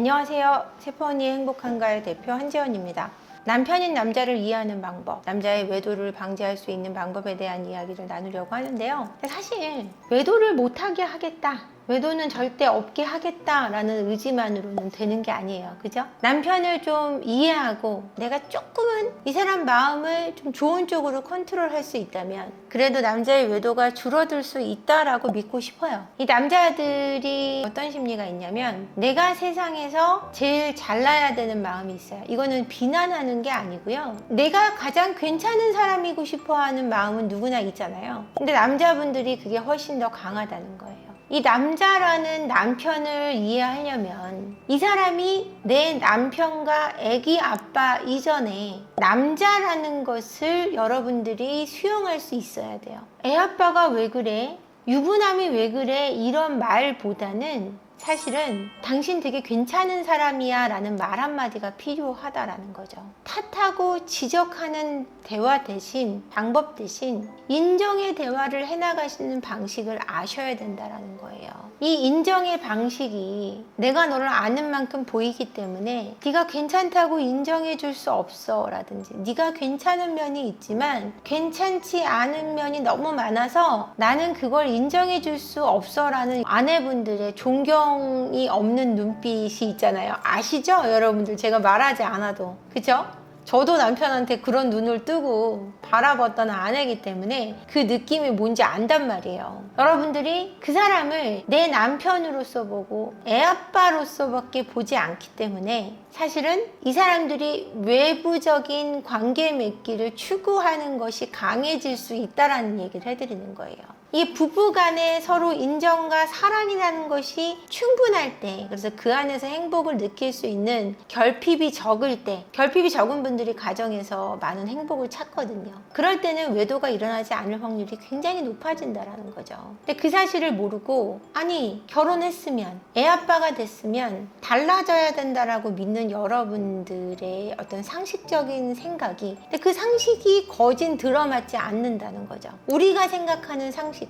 안녕하세요. 세포언니의 행복한가요 대표 한지연입니다. 남편인 남자를 이해하는 방법, 남자의 외도를 방지할 수 있는 방법에 대한 이야기를 나누려고 하는데요. 사실 외도를 못하게 하겠다, 외도는 절대 없게 하겠다라는 의지만으로는 되는 게 아니에요. 그죠? 남편을 좀 이해하고 내가 조금은 이 사람 마음을 좀 좋은 쪽으로 컨트롤할 수 있다면 그래도 남자의 외도가 줄어들 수 있다라고 믿고 싶어요. 이 남자들이 어떤 심리가 있냐면 내가 세상에서 제일 잘나야 되는 마음이 있어요. 이거는 비난하는 게 아니고요. 내가 가장 괜찮은 사람이고 싶어 하는 마음은 누구나 있잖아요. 근데 남자분들이 그게 훨씬 더 강하다는 거예요. 이 남자라는 남편을 이해하려면 이 사람이 내 남편과 아기 아빠 이전에 남자라는 것을 여러분들이 수용할 수 있어야 돼요. 애 아빠가 왜 그래? 유부남이 왜 그래? 이런 말보다는 사실은 당신 되게 괜찮은 사람이야 라는 말 한마디가 필요하다라는 거죠. 탓하고 지적하는 대화 대신, 방법 대신 인정의 대화를 해나가시는 방식을 아셔야 된다라는 거예요. 이 인정의 방식이 내가 너를 아는 만큼 보이기 때문에 네가 괜찮다고 인정해 줄 수 없어 라든지 네가 괜찮은 면이 있지만 괜찮지 않은 면이 너무 많아서 나는 그걸 인정해 줄 수 없어 라는 아내분들의 존경이 없는 눈빛이 있잖아요. 아시죠? 여러분들 제가 말하지 않아도. 그죠? 저도 남편한테 그런 눈을 뜨고 바라봤던 아내이기 때문에 그 느낌이 뭔지 안단 말이에요. 여러분들이 그 사람을 내 남편으로서 보고 애아빠로서밖에 보지 않기 때문에 사실은 이 사람들이 외부적인 관계 맺기를 추구하는 것이 강해질 수 있다는 얘기를 해드리는 거예요. 이 부부간에 서로 인정과 사랑이라는 것이 충분할 때, 그래서 그 안에서 행복을 느낄 수 있는 결핍이 적을 때, 결핍이 적은 분들이 가정에서 많은 행복을 찾거든요. 그럴 때는 외도가 일어나지 않을 확률이 굉장히 높아진다는 거죠. 근데 그 사실을 모르고 아니 결혼했으면 애아빠가 됐으면 달라져야 된다라고 믿는 여러분들의 어떤 상식적인 생각이, 근데 그 상식이 거진 들어맞지 않는다는 거죠. 우리가 생각하는 상식과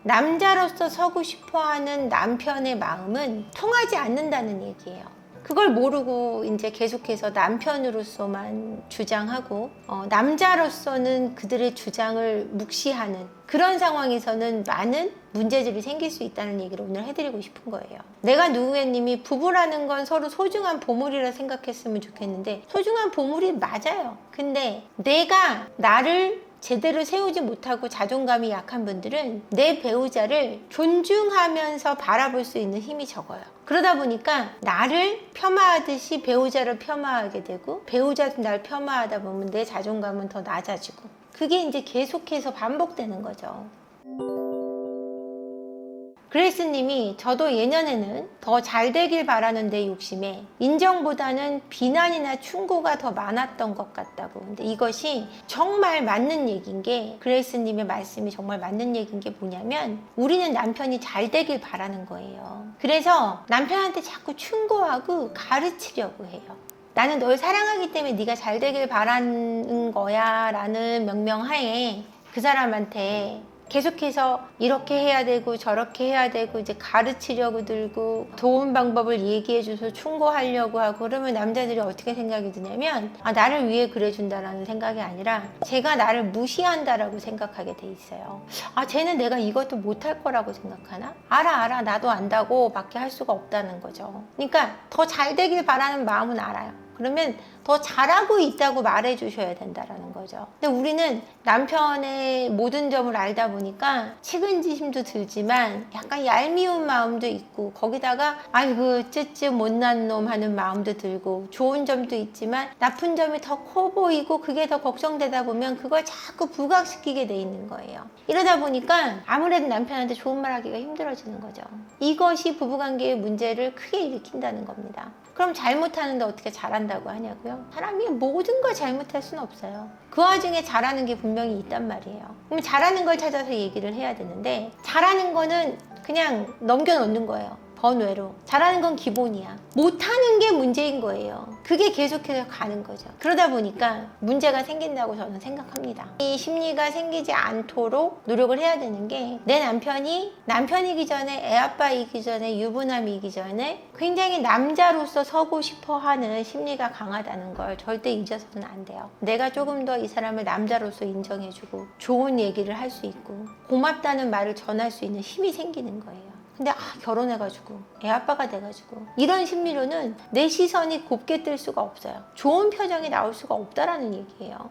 남자로서 서고 싶어하는 남편의 마음은 통하지 않는다는 얘기예요. 그걸 모르고 이제 계속해서 남편으로서만 주장하고 남자로서는 그들의 주장을 묵시하는 그런 상황에서는 많은 문제들이 생길 수 있다는 얘기를 오늘 해드리고 싶은 거예요. 내가 누구겠님이 부부라는 건 서로 소중한 보물이라 생각했으면 좋겠는데 소중한 보물이 맞아요. 근데 내가 나를 제대로 세우지 못하고 자존감이 약한 분들은 내 배우자를 존중하면서 바라볼 수 있는 힘이 적어요. 그러다 보니까 나를 폄하하듯이 배우자를 폄하하게 되고 배우자도 날 폄하하다 보면 내 자존감은 더 낮아지고 그게 이제 계속해서 반복되는 거죠. 그레이스님이 저도 예년에는 더 잘 되길 바라는 내 욕심에 인정보다는 비난이나 충고가 더 많았던 것 같다고. 근데 이것이 정말 맞는 얘기인 게, 그레이스님의 말씀이 정말 맞는 얘기인 게 뭐냐면 우리는 남편이 잘 되길 바라는 거예요. 그래서 남편한테 자꾸 충고하고 가르치려고 해요. 나는 널 사랑하기 때문에 네가 잘 되길 바라는 거야 라는 명명하에 그 사람한테 계속해서 이렇게 해야 되고 저렇게 해야 되고 이제 가르치려고 들고 좋은 방법을 얘기해줘서 충고하려고 하고, 그러면 남자들이 어떻게 생각이 드냐면 나를 위해 그래준다라는 생각이 아니라 제가 나를 무시한다라고 생각하게 돼 있어요. 쟤는 내가 이것도 못할 거라고 생각하나? 알아 나도 안다고 밖에 할 수가 없다는 거죠. 그러니까 더 잘 되길 바라는 마음은 알아요. 그러면 더 잘하고 있다고 말해 주셔야 된다라는 거죠. 근데 우리는 남편의 모든 점을 알다 보니까 측은지심도 들지만 약간 얄미운 마음도 있고 거기다가 아이고 쯔쯔 못난 놈 하는 마음도 들고 좋은 점도 있지만 나쁜 점이 더 커 보이고 그게 더 걱정되다 보면 그걸 자꾸 부각시키게 돼 있는 거예요. 이러다 보니까 아무래도 남편한테 좋은 말 하기가 힘들어지는 거죠. 이것이 부부관계의 문제를 크게 일으킨다는 겁니다. 그럼 잘못하는데 어떻게 잘한다고 하냐고요? 사람이 모든 걸 잘못할 수는 없어요. 그 와중에 잘하는 게 분명히 있단 말이에요. 그럼 잘하는 걸 찾아서 얘기를 해야 되는데 잘하는 거는 그냥 넘겨놓는 거예요. 번외로 잘하는 건 기본이야. 못하는 게 문제인 거예요. 그게 계속해서 가는 거죠. 그러다 보니까 문제가 생긴다고 저는 생각합니다. 이 심리가 생기지 않도록 노력을 해야 되는 게 내 남편이 남편이기 전에 애아빠이기 전에 유부남이기 전에 굉장히 남자로서 서고 싶어 하는 심리가 강하다는 걸 절대 잊어서는 안 돼요. 내가 조금 더 이 사람을 남자로서 인정해주고 좋은 얘기를 할 수 있고 고맙다는 말을 전할 수 있는 힘이 생기는 거예요. 근데 결혼해가지고 애아빠가 돼가지고 이런 심리로는 내 시선이 곱게 뜰 수가 없어요. 좋은 표정이 나올 수가 없다라는 얘기예요.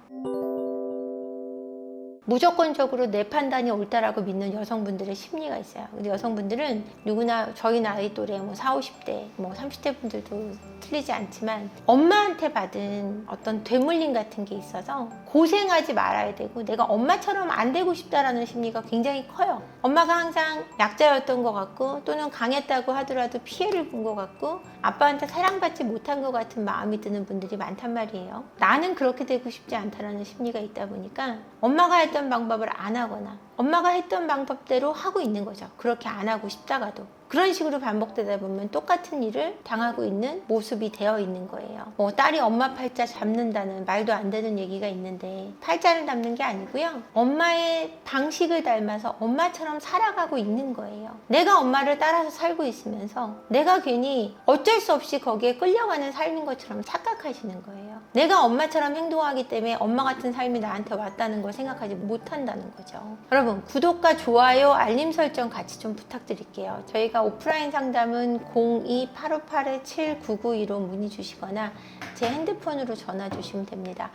무조건적으로 내 판단이 옳다라고 믿는 여성분들의 심리가 있어요. 근데 여성분들은 누구나 저희 나이 또래 40, 50대, 30대 분들도 틀리지 않지만 엄마한테 받은 어떤 되물림 같은 게 있어서 고생하지 말아야 되고 내가 엄마처럼 안 되고 싶다라는 심리가 굉장히 커요. 엄마가 항상 약자였던 것 같고 또는 강했다고 하더라도 피해를 본 것 같고 아빠한테 사랑받지 못한 것 같은 마음이 드는 분들이 많단 말이에요. 나는 그렇게 되고 싶지 않다라는 심리가 있다 보니까 엄마가 했던 방법을 안 하거나 엄마가 했던 방법대로 하고 있는 거죠. 그렇게 안 하고 싶다가도. 그런 식으로 반복되다 보면 똑같은 일을 당하고 있는 모습이 되어 있는 거예요. 딸이 엄마 팔자 잡는다는 말도 안 되는 얘기가 있는데 팔자를 잡는 게 아니고요. 엄마의 방식을 닮아서 엄마처럼 살아가고 있는 거예요. 내가 엄마를 따라서 살고 있으면서 내가 괜히 어쩔 수 없이 거기에 끌려가는 삶인 것처럼 착각하시는 거예요. 내가 엄마처럼 행동하기 때문에 엄마 같은 삶이 나한테 왔다는 걸 생각하지 못한다는 거죠. 여러분, 구독과 좋아요, 알림 설정 같이 좀 부탁드릴게요. 저희가 오프라인 상담은 02-858-7992로 문의 주시거나 제 핸드폰으로 전화 주시면 됩니다.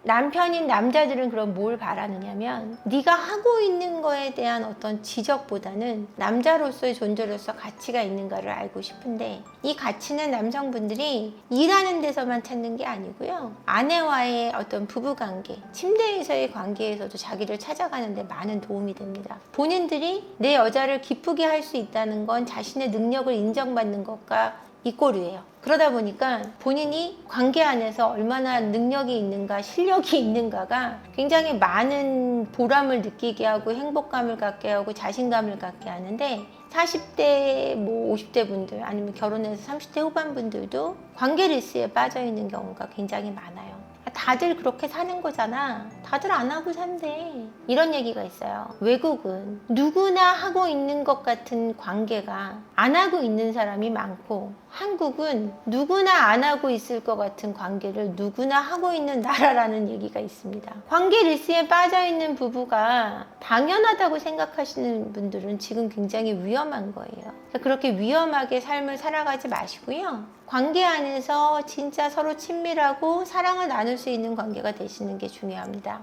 남편인 남자들은 그럼 뭘 바라느냐면 네가 하고 있는 거에 대한 어떤 지적보다는 남자로서의 존재로서 가치가 있는가를 알고 싶은데 이 가치는 남성분들이 일하는 데서만 찾는 게 아니고요. 아내와의 어떤 부부관계, 침대에서의 관계에서도 자기를 찾아가는 데 많은 도움이 됩니다. 본인들이 내 여자를 기쁘게 할 수 있다는 건 자신의 능력을 인정받는 것과 이꼬르예요. 그러다 보니까 본인이 관계 안에서 얼마나 능력이 있는가, 실력이 있는가가 굉장히 많은 보람을 느끼게 하고 행복감을 갖게 하고 자신감을 갖게 하는데 40대, 50대 분들 아니면 결혼해서 30대 후반 분들도 관계 리스에 빠져 있는 경우가 굉장히 많아요. 다들 그렇게 사는 거잖아. 다들 안 하고 산대. 이런 얘기가 있어요. 외국은 누구나 하고 있는 것 같은 관계가 안 하고 있는 사람이 많고 한국은 누구나 안 하고 있을 것 같은 관계를 누구나 하고 있는 나라라는 얘기가 있습니다. 관계 리스에 빠져있는 부부가 당연하다고 생각하시는 분들은 지금 굉장히 위험한 거예요. 그렇게 위험하게 삶을 살아가지 마시고요. 관계 안에서 진짜 서로 친밀하고 사랑을 나눌 수 있는 관계가 되시는 게 중요합니다.